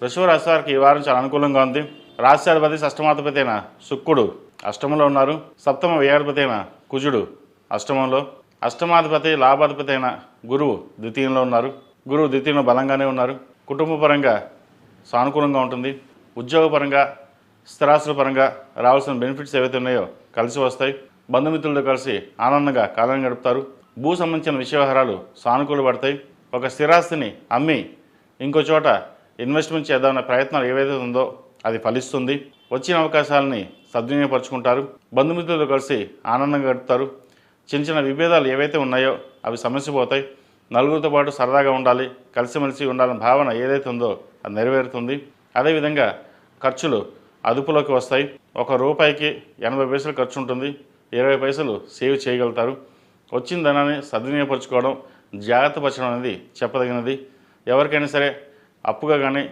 వృషభ రాశి వారికి ఈ వారం చాలా అనుకూలంగా ఉంది. రాష్ట్రాధిపతి షష్టమాధిపతి అయిన శుక్రుడు అష్టమంలో ఉన్నారు. సప్తమ వ్యయాధిపతి అయిన కుజుడు అష్టమంలో, అష్టమాధిపతి లాభాధిపతి అయిన గురువు ద్వితీయంలో ఉన్నారు. గురువు ద్వితీయంలో బలంగానే ఉన్నారు. కుటుంబ పరంగా సానుకూలంగా ఉంటుంది. ఉద్యోగపరంగా స్థిరాస్తుల పరంగా రావాల్సిన బెనిఫిట్స్ ఏవైతే ఉన్నాయో కలిసి వస్తాయి. బంధుమిత్రులతో కలిసి ఆనందంగా కాలాన్ని గడుపుతారు. భూ సంబంధించిన విషయవహారాలు సానుకూల పడతాయి. ఒక స్థిరాస్తిని అమ్మి ఇంకో చోట ఇన్వెస్ట్మెంట్ చేద్దామన్న ప్రయత్నం ఏవైతే ఉందో అది ఫలిస్తుంది. వచ్చిన అవకాశాలని సద్వినియోగపరుచుకుంటారు. బంధుమిత్రులతో కలిసి ఆనందంగా గడుపుతారు. చిన్న చిన్న విభేదాలు ఏవైతే ఉన్నాయో అవి సమస్యపోతాయి. నలుగురితో పాటు సరదాగా ఉండాలి, కలిసిమెలిసి ఉండాలన్న భావన ఏదైతే ఉందో అది నెరవేరుతుంది. అదేవిధంగా ఖర్చులు అదుపులోకి వస్తాయి. ₹1కి 80 పైసలు ఖర్చు ఉంటుంది. 20 పైసలు సేవ్ చేయగలుగుతారు. వచ్చిన ధనాన్ని సద్వినియోగపరచుకోవడం, జాగ్రత్త పరచడం అనేది చెప్పదగినది. ఎవరికైనా సరే అప్పుగా కానీ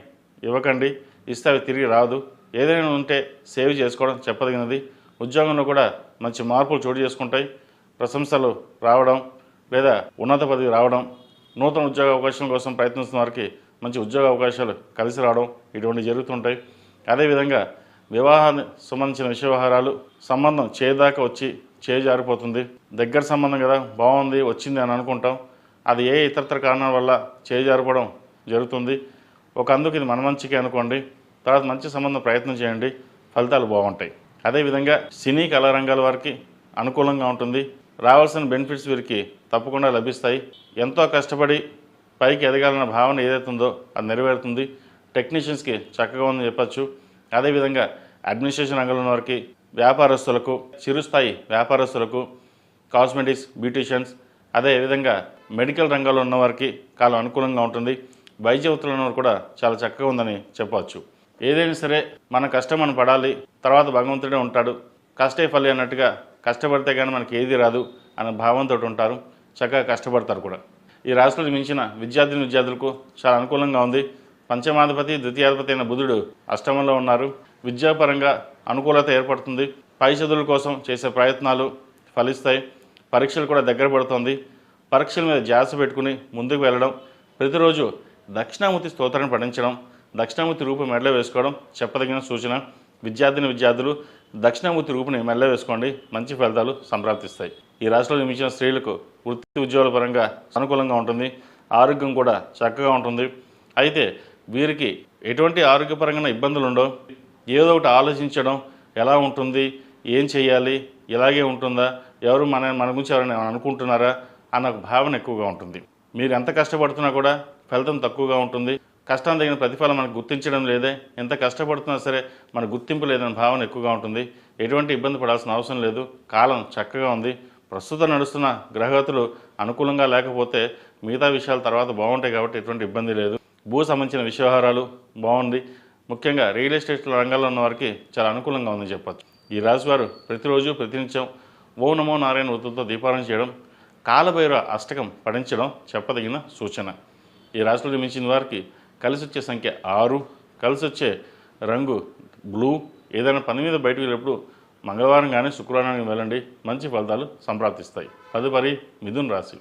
ఇవ్వకండి, ఇస్తే అవి తిరిగి రాదు. ఏదైనా ఉంటే సేవ్ చేసుకోవడం చెప్పదగినది. ఉద్యోగంలో కూడా మంచి మార్పులు చోటు చేసుకుంటాయి. ప్రశంసలు రావడం లేదా ఉన్నత పదవి రావడం, నూతన ఉద్యోగ అవకాశాల కోసం ప్రయత్నిస్తున్న వారికి మంచి ఉద్యోగ అవకాశాలు కలిసి రావడం ఇటువంటి జరుగుతుంటాయి. అదేవిధంగా వివాహానికి సంబంధించిన విషయవహారాలు సంబంధం చేదాకా వచ్చి చేజారిపోతుంది. దగ్గర సంబంధం కదా బాగుంది వచ్చింది అని అనుకుంటాం, అది ఏ ఇతరతర కారణాల వల్ల చేజారిపోవడం జరుగుతుంది. ఒక అందుకు ఇది మన మంచికే అనుకోండి, తర్వాత మంచి సంబంధం ప్రయత్నం చేయండి, ఫలితాలు బాగుంటాయి. అదేవిధంగా సినీ కళారంగాల వారికి అనుకూలంగా ఉంటుంది. రావాల్సిన బెనిఫిట్స్ వీరికి తప్పకుండా లభిస్తాయి. ఎంతో కష్టపడి పైకి ఎదగాలన్న భావన ఏదైతే ఉందో అది నెరవేరుతుంది. టెక్నీషియన్స్కి చక్కగా ఉందని చెప్పచ్చు. అదేవిధంగా అడ్మినిస్ట్రేషన్ రంగంలో ఉన్న వారికి, వ్యాపారస్తులకు, చిరుస్థాయి వ్యాపారస్తులకు, కాస్మెటిక్స్, బ్యూటీషియన్స్, అదేవిధంగా మెడికల్ రంగంలో ఉన్నవారికి కాలం అనుకూలంగా ఉంటుంది. వైద్య వృత్తులు ఉన్నవారు కూడా చాలా చక్కగా ఉందని చెప్పవచ్చు. ఏదైనా సరే మన కష్టం మనం పడాలి, తర్వాత భగవంతుడే ఉంటాడు, కష్టే ఫలి అన్నట్టుగా కష్టపడితే కానీ మనకి ఏది రాదు అన్న భావంతో ఉంటారు. చక్కగా కష్టపడతారు కూడా. ఈ రాశిలో మించిన విద్యార్థులకు చాలా అనుకూలంగా ఉంది. పంచమాధిపతి ద్వితీయాధిపతి అయిన బుధుడు అష్టమంలో ఉన్నారు. విద్యాపరంగా అనుకూలత ఏర్పడుతుంది. పై చదువుల కోసం చేసే ప్రయత్నాలు ఫలిస్తాయి. పరీక్షలు కూడా దగ్గర పడుతుంది. పరీక్షల మీద ధ్యాస పెట్టుకుని ముందుకు వెళ్ళడం, ప్రతిరోజు దక్షిణామూర్తి స్తోత్రాన్ని పఠించడం, దక్షిణామూర్తి రూపు మెడలో వేసుకోవడం చెప్పదగిన సూచన. విద్యార్థులు దక్షిణామూర్తి రూపుని మెడలో వేసుకోండి, మంచి ఫలితాలు సంప్రాప్తిస్తాయి. ఈ రాశిలో జన్మించిన స్త్రీలకు వృత్తి ఉద్యోగాల పరంగా అనుకూలంగా ఉంటుంది. ఆరోగ్యం కూడా చక్కగా ఉంటుంది. అయితే వీరికి ఎటువంటి ఆరోగ్యపరంగా ఇబ్బందులు ఉండవు. ఏదో ఒకటి ఆలోచించడం, ఎలా ఉంటుంది, ఏం చేయాలి, ఇలాగే ఉంటుందా, ఎవరు మన గురించి ఎవరైనా అనుకుంటున్నారా అన్న భావన ఎక్కువగా ఉంటుంది. మీరు ఎంత కష్టపడుతున్నా కూడా ఫలితం తక్కువగా ఉంటుంది. కష్టం తగిన ప్రతిఫలం మనకు గుర్తించడం లేదే, ఎంత కష్టపడుతున్నా సరే మన గుర్తింపు లేదన్న భావన ఎక్కువగా ఉంటుంది. ఎటువంటి ఇబ్బంది పడాల్సిన అవసరం లేదు. కాలం చక్కగా ఉంది. ప్రస్తుతం నడుస్తున్న గ్రహగతులు అనుకూలంగా లేకపోతే మిగతా విషయాలు తర్వాత బాగుంటాయి కాబట్టి ఎటువంటి ఇబ్బంది లేదు. భూ సంబంధించిన విషయవహారాలు బాగుంది. ముఖ్యంగా రియల్ ఎస్టేట్ రంగాల్లో ఉన్న వారికి చాలా అనుకూలంగా ఉందని చెప్పచ్చు. ఈ రాశి వారు ప్రతిరోజు ప్రతినిత్యం ఓం నమో నారాయణ వృత్తులతో దీపారాధన చేయడం, కాలభైరవ అష్టకం పఠించడం చెప్పదగిన సూచన. ఈ రాశిలో జన్మించిన వారికి కలిసి వచ్చే సంఖ్య 6, కలిసి వచ్చే రంగు బ్లూ. ఏదైనా పని మీద బయటకు వెళ్ళినప్పుడు మంగళవారం కానీ శుక్రవారం వెళ్ళండి, మంచి ఫలితాలు సంప్రాప్తిస్తాయి. తదుపరి మిథున రాశి.